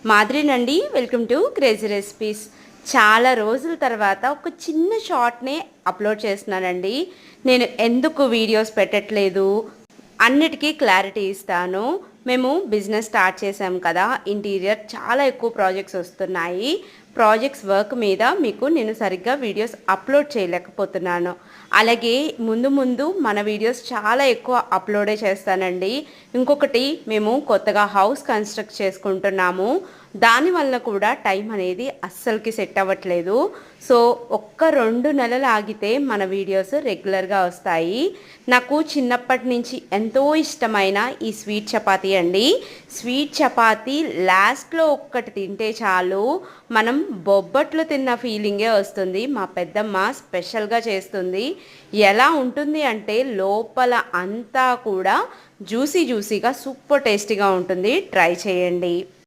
మాదిరినండి. Welcome to crazy recipes. చాలా రోజుల తర్వాత ఒక చిన్న షార్ట్‌నే అప్లోడ్ చేస్తున్నానండి. నేను ఎందుకు వీడియోస్ పెట్టట్లేదు, అన్నిటికీ క్లారిటీ ఇస్తాను. మేము బిజినెస్ స్టార్ట్ చేసాం కదా, ఇంటీరియర్ చాలా ఎక్కువ ప్రాజెక్ట్స్ వస్తున్నాయి. ప్రాజెక్ట్స్ వర్క్ మీద మీకు నేను సరిగ్గా వీడియోస్ అప్లోడ్ చేయలేకపోతున్నాను. అలాగే ముందు ముందు మన వీడియోస్ చాలా ఎక్కువ అప్లోడే చేస్తానండి. ఇంకొకటి, మేము కొత్తగా హౌస్ కన్స్ట్రక్ట్ చేసుకుంటున్నాము. దానివల్ల కూడా టైం అనేది అస్సలకి సెట్ అవ్వట్లేదు. సో ఒక్క 2 నెలలు ఆగితే మన వీడియోస్ రెగ్యులర్గా వస్తాయి. నాకు చిన్నప్పటి నుంచి ఎంతో ఇష్టమైన ఈ స్వీట్ చపాతీ అండి. స్వీట్ చపాతీ లాస్ట్లో ఒక్కటి తింటే చాలు, మనం బొబ్బట్లు తిన్న ఫీలింగే వస్తుంది. మా పెద్దమ్మ స్పెషల్గా చేస్తుంది. ఎలా ఉంటుంది అంటే లోపల అంతా కూడా జ్యూసీగా సూపర్ టేస్టీగా ఉంటుంది. ట్రై చేయండి.